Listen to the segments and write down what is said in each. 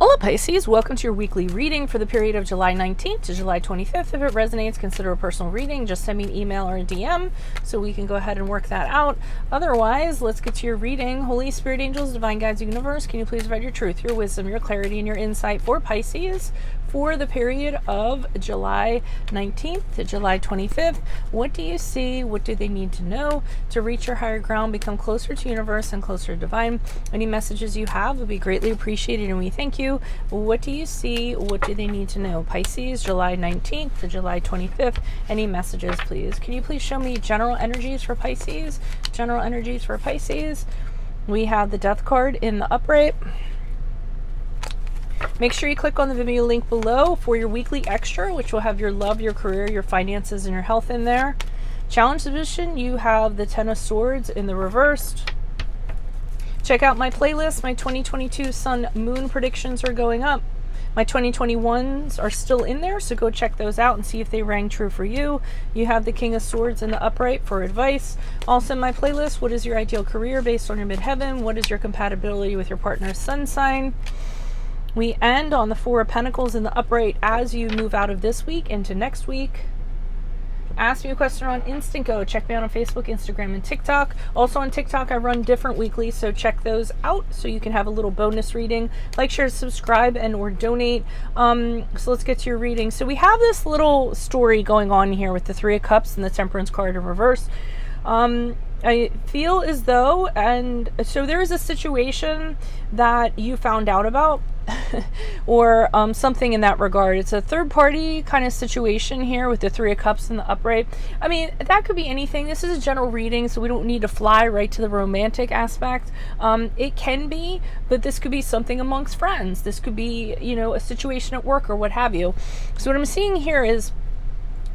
Hola Pisces, welcome to your weekly reading for the period of July 19th to July 25th. If it resonates, consider a personal reading. Just send me an email or a DM so we can go ahead and work that out. Otherwise, let's get to your reading. Holy Spirit, angels, divine guides, universe, can you please provide your truth, your wisdom, your clarity, and your insight for Pisces for the period of July 19th to July 25th. What do you see? What do they need to know to reach your higher ground, become closer to universe and closer to divine? Any messages you have would be greatly appreciated, and we thank you. What do you see? What do they need to know? Pisces, July 19th to July 25th. Any messages, please? Can you please show me general energies for Pisces? General energies for Pisces. We have the Death card in the upright. Make sure you click on the Vimeo link below for your weekly extra, which will have your love, your career, your finances, and your health in there. Challenge position, you have the Ten of Swords in the reversed. Check out my playlist. My 2022 Sun Moon predictions are going up. My 2021s are still in there, so go check those out and see if they rang true for you. You have the King of Swords in the upright for advice. Also in my playlist, what is your ideal career based on your midheaven? What is your compatibility with your partner's sun sign? We end on the Four of Pentacles in the upright as you move out of this week into next week. Ask me a question on Instant Go. Check me out on Facebook, Instagram, and TikTok. Also on TikTok, I run different weekly, so check those out so you can have a little bonus reading. Like, share, subscribe, and or donate. So let's get to your reading. So we have this little story going on here with the Three of Cups and the Temperance card in reverse. I feel as though, and so there is a situation that you found out about or something in that regard. It's a third party kind of situation here with the Three of Cups in the upright. I mean, that could be anything. This is a general reading, so we don't need to fly right to the romantic aspect. It can be, but this could be something amongst friends. This could be, you know, a situation at work or what have you. So what I'm seeing here is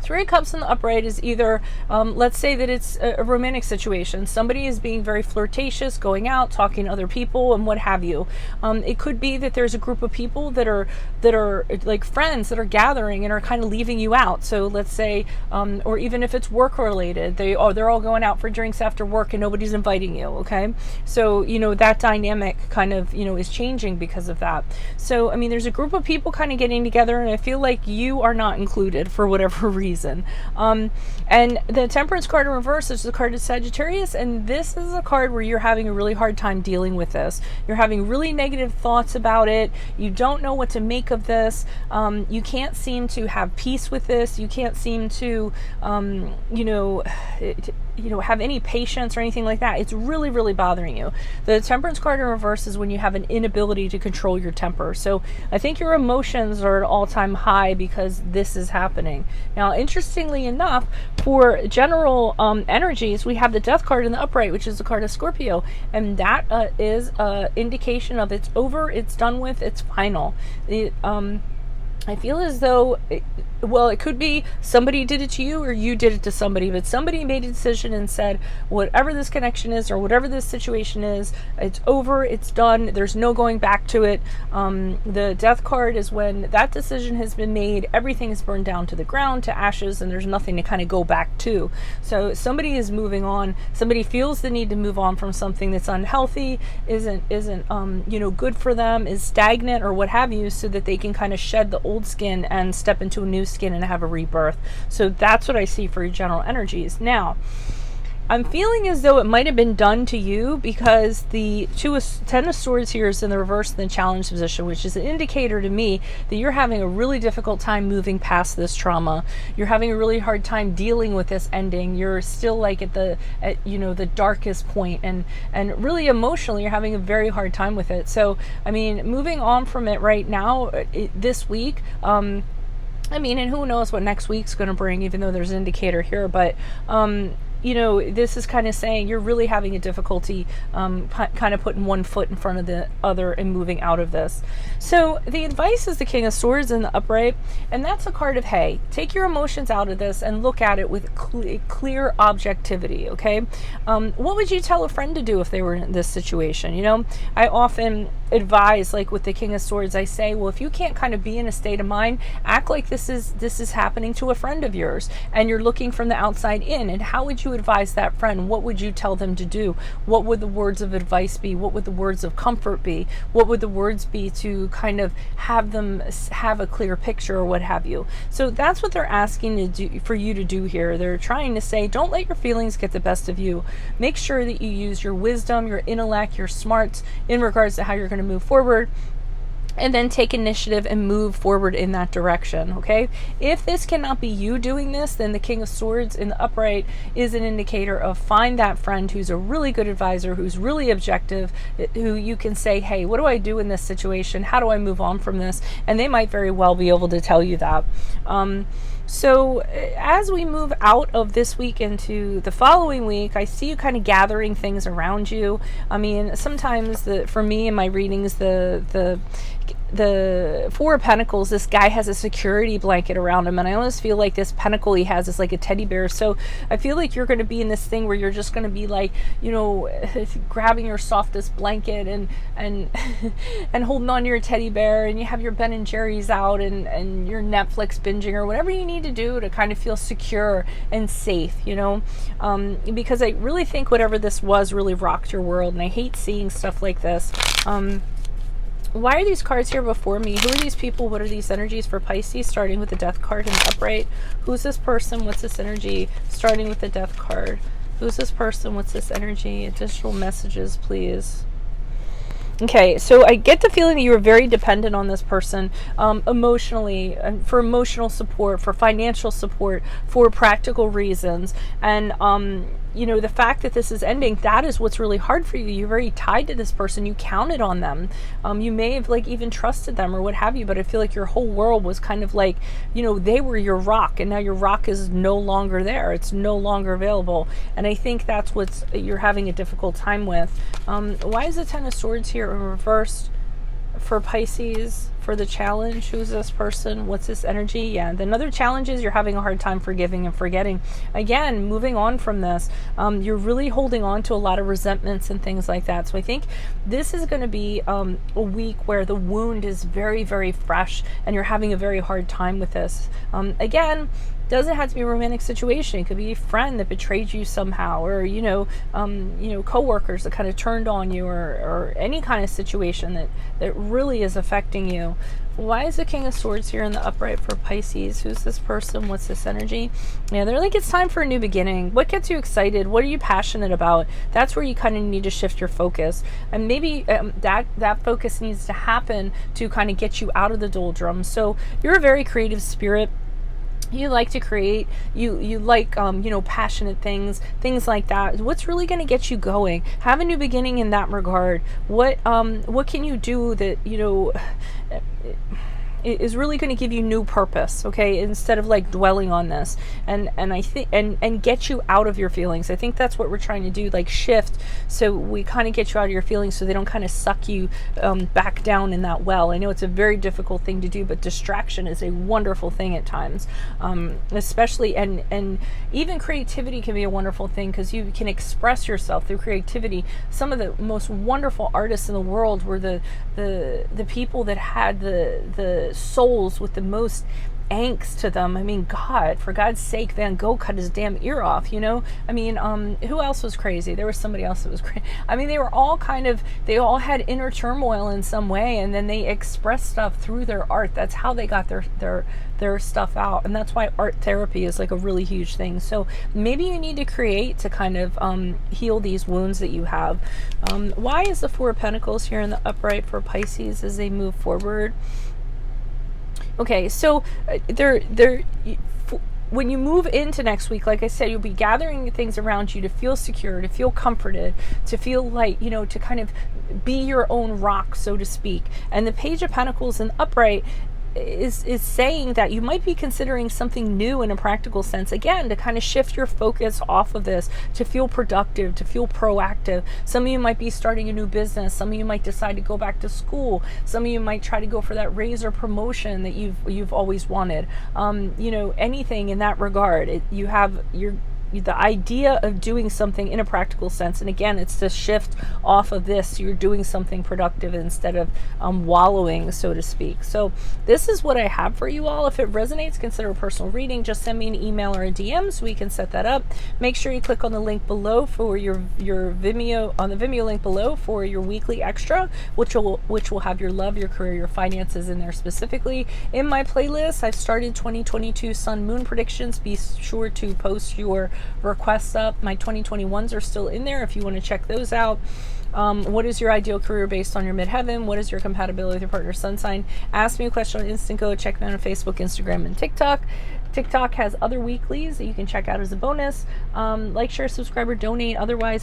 Three of Cups in the upright is either, let's say that it's a romantic situation. Somebody is being very flirtatious, going out, talking to other people, and what have you. It could be that there's a group of people that are like friends that are gathering and are kind of leaving you out. So let's say, or even if it's work related, they're all going out for drinks after work and nobody's inviting you. Okay, so you know that dynamic kind of is changing because of that. So I mean, there's a group of people kind of getting together, and I feel like you are not included for whatever reason. And the Temperance card in reverse is the card of Sagittarius, and this is a card where you're having a really hard time dealing with this. You're having really negative thoughts about it. You don't know what to make of this. You can't seem to have peace with this. You can't seem to have any patience or anything like that. It's really, really bothering you. The Temperance card in reverse is when you have an inability to control your temper. So I think your emotions are at an all-time high because this is happening. Now, interestingly enough, for general energies, we have the Death card in the upright, which is the card of Scorpio, and that is an indication of it's over, it's done with, it's final. I feel as though, it could be somebody did it to you or you did it to somebody, but somebody made a decision and said, whatever this connection is or whatever this situation is, it's over, it's done, there's no going back to it. The Death card is when that decision has been made, everything is burned down to the ground, to ashes, and there's nothing to kind of go back to. So somebody is moving on. Somebody feels the need to move on from something that's unhealthy, isn't good for them, is stagnant or what have you, so that they can kind of shed the old skin and step into a new skin and have a rebirth. So that's what I see for your general energies. Now, I'm feeling as though it might have been done to you because the Ten of Swords here is in the reverse in the challenge position, which is an indicator to me that you're having a really difficult time moving past this trauma. You're having a really hard time dealing with this ending. You're still like at the darkest point, and really emotionally you're having a very hard time with it. So I mean, moving on from it right now, this week, and who knows what next week's going to bring, even though there's an indicator here, but this is kind of saying you're really having a difficulty kind of putting one foot in front of the other and moving out of this. So the advice is the King of Swords in the upright, and that's a card of, hey, take your emotions out of this and look at it with clear objectivity, okay? What would you tell a friend to do if they were in this situation? I often advise, like with the King of Swords, I say, well, if you can't kind of be in a state of mind, act like this is happening to a friend of yours and you're looking from the outside in. And how would you advise that friend? What would you tell them to do? What would the words of advice be? What would the words of comfort be? What would the words be to kind of have them have a clear picture or what have you? So that's what they're asking to do for you to do here. They're trying to say, don't let your feelings get the best of you. Make sure that you use your wisdom, your intellect, your smarts in regards to how you're going to move forward, and then take initiative and move forward in that direction. Okay, if this cannot be you doing this, then the King of Swords in the upright is an indicator of find that friend who's a really good advisor, who's really objective, who you can say, hey, what do I do in this situation? How do I move on from this? And they might very well be able to tell you that. So as we move out of this week into the following week, I see you kind of gathering things around you. I mean, sometimes for me in my readings, the Four of Pentacles, this guy has a security blanket around him, and I almost feel like this pentacle he has is like a teddy bear. So I feel like you're going to be in this thing where you're just going to be like, you know, grabbing your softest blanket and and holding on to your teddy bear, and you have your Ben and Jerry's out and your Netflix binging or whatever you need to do to kind of feel secure and safe, you know, because I really think whatever this was really rocked your world, and I hate seeing stuff like this. Why are these cards here before me? Who are these people? What are these energies for Pisces? Starting with the Death card in the upright. Who's this person? What's this energy? Starting with the Death card. Who's this person? What's this energy? Additional messages, please. Okay, so I get the feeling that you were very dependent on this person emotionally, for emotional support, for financial support, for practical reasons. And, you know, the fact that this is ending, that is what's really hard for you. You're very tied to this person. You counted on them. You may have like even trusted them or what have you, but I feel like your whole world was kind of like, you know, they were your rock, and now your rock is no longer there. It's no longer available. And I think that's what you're having a difficult time with. Why is the Ten of Swords here in reverse for Pisces? For the challenge, who's this person? What's this energy? Yeah, another challenge is you're having a hard time forgiving and forgetting. Again, moving on from this, you're really holding on to a lot of resentments and things like that. So I think this is going to be a week where the wound is very, very fresh, and you're having a very hard time with this. Again, doesn't have to be a romantic situation. It could be a friend that betrayed you somehow, or you know, coworkers that kind of turned on you, or any kind of situation that really is affecting you. Why is the King of Swords here in the upright for Pisces? Who's this person? What's this energy? Yeah, they're like, it's time for a new beginning. What gets you excited? What are you passionate about? That's where you kind of need to shift your focus. And maybe that focus needs to happen to kind of get you out of the doldrums. So you're a very creative spirit. You like to create, you like, you know, passionate things like that. What's really going to get you going? Have a new beginning in that regard. What can you do that, you know, is really going to give you new purpose, okay, instead of like dwelling on this, and I think and get you out of your feelings. I think that's what we're trying to do, like shift, so we kind of get you out of your feelings so they don't kind of suck you back down in that well. I know it's a very difficult thing to do, but distraction is a wonderful thing at times, especially, and even creativity can be a wonderful thing, because you can express yourself through creativity. Some of the most wonderful artists in the world were the people that had the souls with the most angst to them. I mean, God, for God's sake, Van Gogh cut his damn ear off, you know? I mean, who else was crazy? There was somebody else that was crazy. I mean, they all had inner turmoil in some way, and then they expressed stuff through their art. That's how they got their stuff out, and that's why art therapy is like a really huge thing. So maybe you need to create to kind of heal these wounds that you have. Why is the Four of Pentacles here in the upright for Pisces as they move forward? Okay, so when you move into next week, like I said, you'll be gathering things around you to feel secure, to feel comforted, to feel like, you know, to kind of be your own rock, so to speak. And the Page of Pentacles in upright is saying that you might be considering something new in a practical sense, again, to kind of shift your focus off of this, to feel productive, to feel proactive. Some of you might be starting a new business. Some of you might decide to go back to school. Some of you might try to go for that raise or promotion that you've always wanted. You know, anything in that regard. You're the idea of doing something in a practical sense. And again, it's to shift off of this. You're doing something productive instead of wallowing, so to speak. So this is what I have for you all. If it resonates, consider a personal reading. Just send me an email or a DM so we can set that up. Make sure you click on the link below for your Vimeo, on the Vimeo link below for your weekly extra, which will have your love, your career, your finances in there specifically. In my playlist, I've started 2022 Sun Moon predictions. Be sure to post your requests up. My 2021s are still in there if you want to check those out. What is your ideal career based on your midheaven? What is your compatibility with your partner's sun sign? Ask me a question on Instant Code. Check me out on Facebook, Instagram, and TikTok. TikTok has other weeklies that you can check out as a bonus. Like, share, subscribe, or donate. Otherwise,